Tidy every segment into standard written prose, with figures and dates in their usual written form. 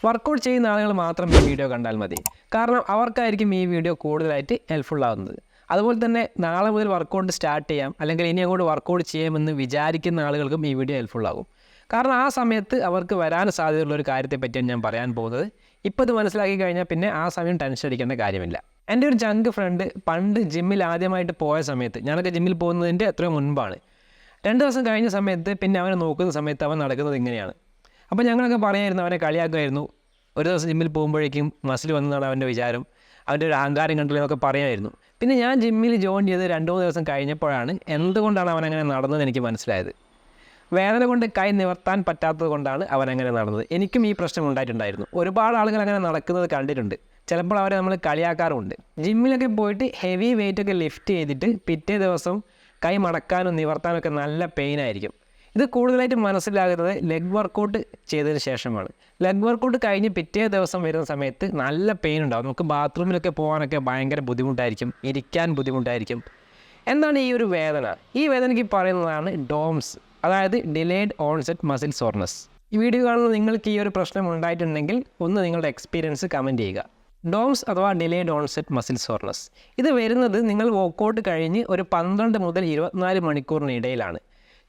Workout ചെയ്യുന്ന ആളുകൾ മാത്രം ഈ വീഡിയോ കണ്ടാൽ മതി. കാരണം അവർക്കായിരിക്കും ഈ വീഡിയോ കൂടുതലായിട്ട് ഹെൽപ്ഫുൾ ആകുന്നത്. അതുപോലെ തന്നെ നാളെ മുതൽ വർക്കൗട്ട് സ്റ്റാർട്ട് ചെയ്യാം, അല്ലെങ്കിൽ ഇനി അങ്ങോട്ട് വർക്കൗട്ട് ചെയ്യാമെന്ന് വിചാരിക്കുന്ന ആളുകൾക്കും ഈ വീഡിയോ ഹെൽപ്ഫുൾ ആകും. കാരണം ആ സമയത്ത് അവർക്ക് വരാൻ സാധ്യതയുള്ള ഒരു കാര്യത്തെ പറ്റിയാണ് ഞാൻ പറയാൻ പോകുന്നത്. ഇപ്പോൾ ഇത് മനസ്സിലാക്കി കഴിഞ്ഞാൽ പിന്നെ ആ സമയം ടെൻഷൻ അടിക്കേണ്ട കാര്യമില്ല. എൻ്റെ ഒരു ജങ്ക് ഫ്രണ്ട് പണ്ട് ജിമ്മിൽ ആദ്യമായിട്ട് പോയ സമയത്ത്, ഞാനൊക്കെ ജിമ്മിൽ പോകുന്നതിൻ്റെ എത്രയോ മുൻപാണ്, 2 ദിവസം കഴിഞ്ഞ സമയത്ത് പിന്നെ അവനെ നോക്കുന്ന സമയത്ത് അവൻ നടക്കുന്നത് ഇങ്ങനെയാണ്. അപ്പോൾ ഞങ്ങളൊക്കെ പറയായിരുന്നു, അവനെ കളിയാക്കുമായിരുന്നു. ഒരു ദിവസം ജിമ്മിൽ പോകുമ്പോഴേക്കും മസിൽ വന്നതാണ് അവൻ്റെ വിചാരം, അവൻ്റെ ഒരു അഹങ്കാരം കണ്ടില്ലെന്നൊക്കെ പറയുമായിരുന്നു. പിന്നെ ഞാൻ ജിമ്മിൽ ജോയിൻ ചെയ്ത് 2-3 ദിവസം കഴിഞ്ഞപ്പോഴാണ് എന്തുകൊണ്ടാണ് അവനങ്ങനെ നടന്നതെന്ന് എനിക്ക് മനസ്സിലായത്. വേദന കൊണ്ട് കൈ നിവർത്താൻ പറ്റാത്തത് കൊണ്ടാണ് അവനങ്ങനെ നടന്നത്. എനിക്കും ഈ പ്രശ്നം ഉണ്ടായിട്ടുണ്ടായിരുന്നു. ഒരുപാട് ആളുകൾ അങ്ങനെ നടക്കുന്നത് കണ്ടിട്ടുണ്ട്. ചിലപ്പോൾ അവരെ നമ്മൾ കളിയാക്കാറുമുണ്ട്. ജിമ്മിലൊക്കെ പോയിട്ട് ഹെവി വെയിറ്റൊക്കെ ലിഫ്റ്റ് ചെയ്തിട്ട് പിറ്റേ ദിവസം കൈ മടക്കാനും നിവർത്താനൊക്കെ നല്ല പെയിനായിരിക്കും. ഇത് കൂടുതലായിട്ട് മനസ്സിലാകുന്നത് ലെഗ് വർക്കൗട്ട് ചെയ്തതിന് ശേഷമാണ്. ലെഗ് വർക്കൗട്ട് കഴിഞ്ഞ് പിറ്റേ ദിവസം വരുന്ന സമയത്ത് നല്ല പെയിൻ ഉണ്ടാകും. നമുക്ക് ബാത്റൂമിലൊക്കെ പോകാനൊക്കെ ഭയങ്കര ബുദ്ധിമുട്ടായിരിക്കും, ഇരിക്കാൻ ബുദ്ധിമുട്ടായിരിക്കും. എന്താണ് ഈ ഒരു വേദന? ഈ വേദനയ്ക്ക് പറയുന്നതാണ് ഡോംസ്, അതായത് ഡിലേഡ് ഓൺസെറ്റ് മസിൽ സോർനെസ്. ഈ വീഡിയോ കാണുന്ന നിങ്ങൾക്ക് ഈ ഒരു പ്രശ്നം ഉണ്ടായിട്ടുണ്ടെങ്കിൽ ഒന്ന് നിങ്ങളുടെ എക്സ്പീരിയൻസ് കമൻറ്റ് ചെയ്യുക. ഡോംസ് അഥവാ ഡിലേഡ് ഓൺസെറ്റ് മസിൽ സോർനെസ് ഇത് വരുന്നത് നിങ്ങൾ വർക്കൗട്ട് കഴിഞ്ഞ് ഒരു 12 മുതൽ 24 മണിക്കൂറിനിടയിലാണ്.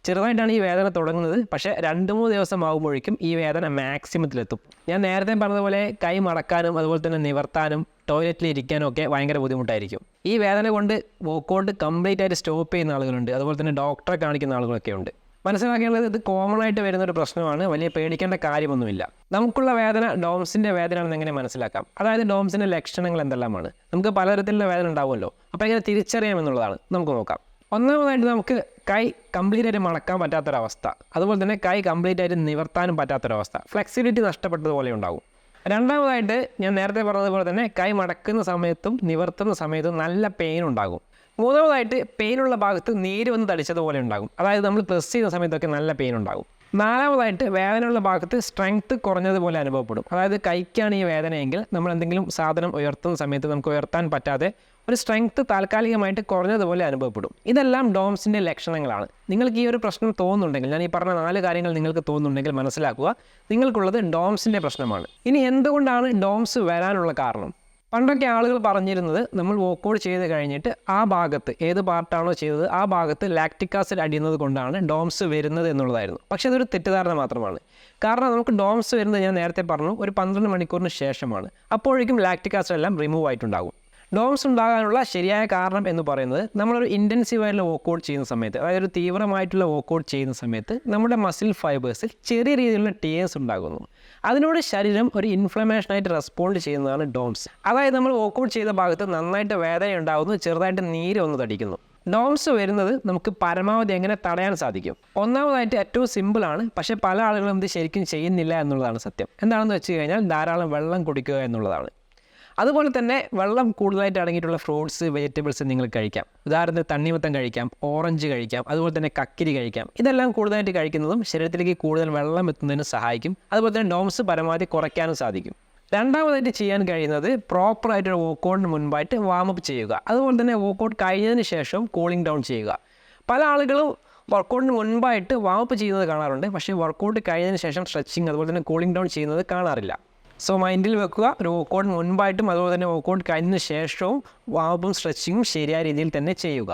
ചെറുതായിട്ടാണ് ഈ വേദന തുടങ്ങുന്നത്. പക്ഷേ 2-3 ദിവസം ആകുമ്പോഴേക്കും ഈ വേദന മാക്സിമത്തിലെത്തും. ഞാൻ നേരത്തെ പറഞ്ഞതുപോലെ കൈ മടക്കാനും അതുപോലെ തന്നെ നിവർത്താനും ടോയ്ലറ്റിൽ ഇരിക്കാനും ഒക്കെ ഭയങ്കര ബുദ്ധിമുട്ടായിരിക്കും. ഈ വേദന കൊണ്ട് വർക്കൗട്ട് കംപ്ലീറ്റ് ആയിട്ട് സ്റ്റോപ്പ് ചെയ്യുന്ന ആളുകളുണ്ട്. അതുപോലെ തന്നെ ഡോക്ടറെ കാണിക്കുന്ന ആളുകളൊക്കെ ഉണ്ട്. മനസ്സിലാക്കേണ്ടത് ഇത് കോമൺ ആയിട്ട് വരുന്നൊരു പ്രശ്നമാണ്. വലിയ പേടിക്കേണ്ട കാര്യമൊന്നുമില്ല. നമുക്കുള്ള വേദന ഡോംസിൻ്റെ വേദനയാണെന്ന് എങ്ങനെ മനസ്സിലാക്കാം? അതായത് ഡോംസിൻ്റെ ലക്ഷണങ്ങൾ എന്തെല്ലാമാണ്? നമുക്ക് പലതരത്തിലുള്ള വേദന ഉണ്ടാവുമല്ലോ. അപ്പോൾ എങ്ങനെ തിരിച്ചറിയാമെന്നുള്ളതാണ് നമുക്ക് നോക്കാം. ഒന്നാമതായിട്ട് നമുക്ക് കൈ കംപ്ലീറ്റ് ആയിട്ട് മടക്കാൻ പറ്റാത്തൊരവസ്ഥ, അതുപോലെ തന്നെ കൈ കംപ്ലീറ്റ് ആയിട്ട് നിവർത്താനും പറ്റാത്തൊരവസ്ഥ, ഫ്ലെക്സിബിലിറ്റി നഷ്ടപ്പെട്ടതുപോലെ ഉണ്ടാകും. രണ്ടാമതായിട്ട് ഞാൻ നേരത്തെ പറഞ്ഞതുപോലെ തന്നെ കൈ മടക്കുന്ന സമയത്തും നിവർത്തുന്ന സമയത്തും നല്ല പെയിൻ ഉണ്ടാകും. മൂന്നാമതായിട്ട് പെയിനുള്ള ഭാഗത്ത് നീര് വന്ന് തടിച്ചതുപോലെ ഉണ്ടാകും. അതായത് നമ്മൾ പ്രസ് ചെയ്യുന്ന സമയത്തൊക്കെ നല്ല പെയിൻ ഉണ്ടാകും. നാലാമതായിട്ട് വേദനയുള്ള ഭാഗത്ത് സ്ട്രെങ്ത്ത് കുറഞ്ഞതുപോലെ അനുഭവപ്പെടും. അതായത് കൈക്കാണ് ഈ വേദനയെങ്കിൽ നമ്മൾ എന്തെങ്കിലും സാധനം ഉയർത്തുന്ന സമയത്ത് നമുക്ക് ഉയർത്താൻ പറ്റാതെ ഒരു സ്ട്രെങ്ത്ത് താൽക്കാലികമായിട്ട് കുറഞ്ഞതുപോലെ അനുഭവപ്പെടും. ഇതെല്ലാം ഡോംസിൻ്റെ ലക്ഷണങ്ങളാണ്. നിങ്ങൾക്ക് ഈ ഒരു പ്രശ്നം തോന്നുന്നുണ്ടെങ്കിൽ, ഞാൻ ഈ പറഞ്ഞ 4 കാര്യങ്ങൾ നിങ്ങൾക്ക് തോന്നുന്നുണ്ടെങ്കിൽ മനസ്സിലാക്കുക, നിങ്ങൾക്കുള്ളത് ഡോംസിൻ്റെ പ്രശ്നമാണ്. ഇനി എന്തുകൊണ്ടാണ് ഡോംസ് വരാനുള്ള കാരണം? പണ്ടൊക്കെ ആളുകൾ പറഞ്ഞിരുന്നത് നമ്മൾ വർക്കൗട്ട് ചെയ്ത് കഴിഞ്ഞിട്ട് ആ ഭാഗത്ത് ഏത് പാർട്ടാണോ ചെയ്തത് ആ ഭാഗത്ത് ലാക്റ്റിക് ആസിഡ് അടിയുന്നത് കൊണ്ടാണ് ഡോംസ് വരുന്നത് എന്നുള്ളതായിരുന്നു. പക്ഷേ അതൊരു തെറ്റിദ്ധാരണ മാത്രമാണ്. കാരണം നമുക്ക് ഡോംസ് വരുന്നത് ഞാൻ നേരത്തെ പറഞ്ഞു ഒരു 12 മണിക്കൂറിന് ശേഷമാണ്. അപ്പോഴേക്കും ലാക്റ്റിക് ആസിഡ് എല്ലാം റിമൂവ് ആയിട്ടുണ്ടാകും. ഡോംസ് ഉണ്ടാകാനുള്ള ശരിയായ കാരണം എന്ന് പറയുന്നത് നമ്മളൊരു ഇൻറ്റൻസീവായിട്ടുള്ള വർക്കൗട്ട് ചെയ്യുന്ന സമയത്ത്, അതായത് ഒരു തീവ്രമായിട്ടുള്ള വർക്കൗട്ട് ചെയ്യുന്ന സമയത്ത് നമ്മുടെ മസിൽ ഫൈബേഴ്സിൽ ചെറിയ രീതിയിലുള്ള ടിയേഴ്സ് ഉണ്ടാകുന്നു. അതിനോട് ശരീരം ഒരു ഇൻഫ്ലമേഷനായിട്ട് റെസ്പോണ്ട് ചെയ്യുന്നതാണ് ഡോംസ്. അതായത് നമ്മൾ വർക്കൗട്ട് ചെയ്ത ഭാഗത്ത് നന്നായിട്ട് വേദന ഉണ്ടാകുന്നു, ചെറുതായിട്ട് നീര് വന്ന് തടിക്കുന്നു. ഡോംസ് വരുന്നത് നമുക്ക് പരമാവധി എങ്ങനെ തടയാൻ സാധിക്കും? ഒന്നാമതായിട്ട് ഏറ്റവും സിമ്പിളാണ്, പക്ഷേ പല ആളുകളും ഇത് ശരിക്കും ചെയ്യുന്നില്ല എന്നുള്ളതാണ് സത്യം. എന്താണെന്ന് വെച്ച് കഴിഞ്ഞാൽ ധാരാളം വെള്ളം കുടിക്കുക എന്നുള്ളതാണ്. അതുപോലെ തന്നെ വെള്ളം കൂടുതലായിട്ട് അടങ്ങിയിട്ടുള്ള ഫ്രൂട്ട്സ്, വെജിറ്റബിൾസ് നിങ്ങൾ കഴിക്കാം. ഉദാഹരണത്തിന് തണ്ണിമത്തം കഴിക്കാം, ഓറഞ്ച് കഴിക്കാം, അതുപോലെ തന്നെ കക്കിരി കഴിക്കാം. ഇതെല്ലാം കൂടുതലായിട്ട് കഴിക്കുന്നതും ശരീരത്തിലേക്ക് കൂടുതൽ വെള്ളം എത്തുന്നതിന് സഹായിക്കും. അതുപോലെ തന്നെ ഡോംസ് പരമാവധി കുറയ്ക്കാനും സാധിക്കും. രണ്ടാമതായിട്ട് ചെയ്യാൻ കഴിയുന്നത് പ്രോപ്പറായിട്ടൊരു വർക്കൗട്ടിന് മുൻപായിട്ട് വാമപ്പ് ചെയ്യുക. അതുപോലെ തന്നെ വർക്കൗട്ട് കഴിഞ്ഞതിന് ശേഷം കൂളിംഗ് ഡൗൺ ചെയ്യുക. പല ആളുകളും വർക്കൗട്ടിന് മുൻപായിട്ട് വാമപ്പ് ചെയ്യുന്നത് കാണാറുണ്ട്, പക്ഷേ വർക്കൗട്ട് കഴിഞ്ഞതിന് ശേഷം സ്ട്രെച്ചിങ് അതുപോലെ തന്നെ കൂളിംഗ് ഡൗൺ ചെയ്യുന്നത് കാണാറില്ല. സോ മൈൻഡിൽ വെക്കുക, ഒരു വർക്കൗട്ട് മുൻപായിട്ടും അതുപോലെ തന്നെ വർക്കൗട്ട് കഴിഞ്ഞതിന് ശേഷവും വാമപ്പും സ്ട്രെച്ചിങ്ങും ശരിയായ രീതിയിൽ തന്നെ ചെയ്യുക.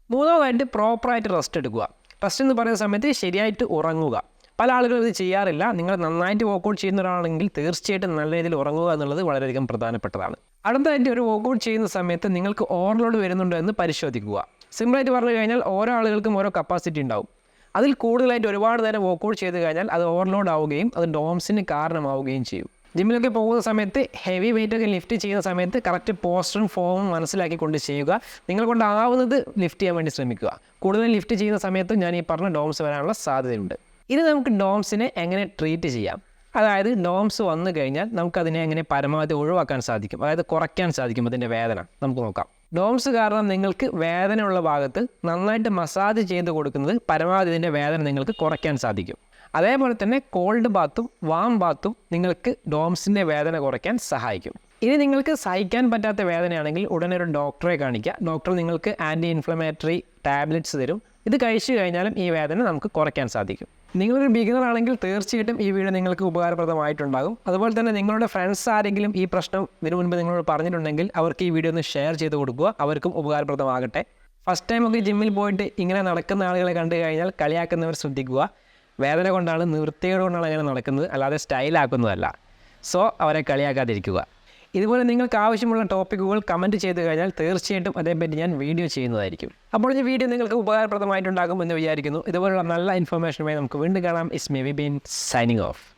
മൂന്നാമതായിട്ട് പ്രോപ്പറായിട്ട് റെസ്റ്റ് എടുക്കുക. റെസ്റ്റ് എന്ന് പറയുന്ന സമയത്ത് ശരിയായിട്ട് ഉറങ്ങുക. പല ആളുകളും ഇത് ചെയ്യാറില്ല. നിങ്ങൾ നന്നായിട്ട് വർക്കൗട്ട് ചെയ്യുന്ന ഒരാളാണെങ്കിൽ തീർച്ചയായിട്ടും നല്ല രീതിയിൽ ഉറങ്ങുക എന്നുള്ളത് വളരെയധികം പ്രധാനപ്പെട്ടതാണ്. അടുത്തതായിട്ട് ഒരു വർക്കൗട്ട് ചെയ്യുന്ന സമയത്ത് നിങ്ങൾക്ക് ഓവർലോഡ് വരുന്നുണ്ടോ എന്ന് പരിശോധിക്കുക. സിമ്പിളായിട്ട് പറഞ്ഞു കഴിഞ്ഞാൽ ഓരോ ആളുകൾക്കും ഓരോ കപ്പാസിറ്റി ഉണ്ടാവും. അതിൽ കൂടുതലായിട്ട് ഒരുപാട് നേരം വർക്കൗട്ട് ചെയ്ത് കഴിഞ്ഞാൽ അത് ഓവർലോഡ് ആവുകയും അത് ഡോംസിന് കാരണമാവുകയും ചെയ്യും. ജിമ്മിലൊക്കെ പോകുന്ന സമയത്ത് ഹെവി വെയിറ്റൊക്കെ ലിഫ്റ്റ് ചെയ്യുന്ന സമയത്ത് കറക്റ്റ് പോസ്റ്ററും ഫോമും മനസ്സിലാക്കിക്കൊണ്ട് ചെയ്യുക. നിങ്ങൾ കൊണ്ടാവുന്നത് ലിഫ്റ്റ് ചെയ്യാൻ വേണ്ടി ശ്രമിക്കുക. കൂടുതൽ ലിഫ്റ്റ് ചെയ്യുന്ന സമയത്ത് ഞാൻ ഈ പറഞ്ഞ ഡോംസ് വരാനുള്ള സാധ്യതയുണ്ട്. ഇനി നമുക്ക് ഡോംസിനെ എങ്ങനെ ട്രീറ്റ് ചെയ്യാം? അതായത് ഡോംസ് വന്നു കഴിഞ്ഞാൽ നമുക്കതിനെ എങ്ങനെ പരമാവധി ഒഴിവാക്കാൻ സാധിക്കും, അതായത് കുറയ്ക്കാൻ സാധിക്കും അതിൻ്റെ വേദന. നമുക്ക് നോക്കാം. ഡോംസ് കാരണം നിങ്ങൾക്ക് വേദനയുള്ള ഭാഗത്ത് നന്നായിട്ട് മസാജ് ചെയ്ത് കൊടുക്കുന്നത് പരമാവധി ഇതിൻ്റെ വേദന നിങ്ങൾക്ക് കുറയ്ക്കാൻ സാധിക്കും. അതേപോലെ തന്നെ കോൾഡ് ബാത്തും വാം ബാത്തും നിങ്ങൾക്ക് ഡോംസിൻ്റെ വേദന കുറയ്ക്കാൻ സഹായിക്കും. ഇനി നിങ്ങൾക്ക് സഹിക്കാൻ പറ്റാത്ത വേദനയാണെങ്കിൽ ഉടനെ ഒരു ഡോക്ടറെ കാണിക്കുക. ഡോക്ടർ നിങ്ങൾക്ക് ആൻറ്റി ഇൻഫ്ലമേറ്ററി ടാബ്ലറ്റ്സ് തരും. ഇത് കഴിച്ചു കഴിഞ്ഞാലും ഈ വേദന നമുക്ക് കുറയ്ക്കാൻ സാധിക്കും. നിങ്ങളൊരു ബിഗിനർ ആണെങ്കിൽ തീർച്ചയായിട്ടും ഈ വീഡിയോ നിങ്ങൾക്ക് ഉപകാരപ്രദമായിട്ടുണ്ടാകും. അതുപോലെ തന്നെ നിങ്ങളുടെ ഫ്രണ്ട്സ് ആരെങ്കിലും ഈ പ്രശ്നം ഇതിനു മുൻപ് നിങ്ങളോട് പറഞ്ഞിട്ടുണ്ടെങ്കിൽ അവർക്ക് ഈ വീഡിയോ ഒന്ന് ഷെയർ ചെയ്ത് കൊടുക്കുക, അവർക്കും ഉപകാരപ്രദമാകട്ടെ. ഫസ്റ്റ് ടൈമൊക്കെ ജിമ്മിൽ പോയിട്ട് ഇങ്ങനെ നടക്കുന്ന ആളുകളെ കണ്ടു കഴിഞ്ഞാൽ കളിയാക്കുന്നവർ ശ്രദ്ധിക്കുക. വേദന കൊണ്ടാണ്, നിവൃത്തികേട് കൊണ്ടാണ് അങ്ങനെ നടക്കുന്നത്, അല്ലാതെ സ്റ്റൈലാക്കുന്നതല്ല. സോ അവരെ കളിയാക്കാതിരിക്കുക. ഇതുപോലെ നിങ്ങൾക്ക് ആവശ്യമുള്ള ടോപ്പിക്കുകൾ കമൻറ്റ് ചെയ്ത് കഴിഞ്ഞാൽ തീർച്ചയായിട്ടും അതേപറ്റി ഞാൻ വീഡിയോ ചെയ്യുന്നതായിരിക്കും. അപ്പോൾ ഈ വീഡിയോ നിങ്ങൾക്ക് ഉപകാരപ്രദമായിട്ടുണ്ടാകും എന്ന് വിചാരിക്കുന്നു. ഇതുപോലുള്ള നല്ല ഇൻഫർമേഷനുമായി നമുക്ക് വീണ്ടും കാണാം. It's me Vipin signing off.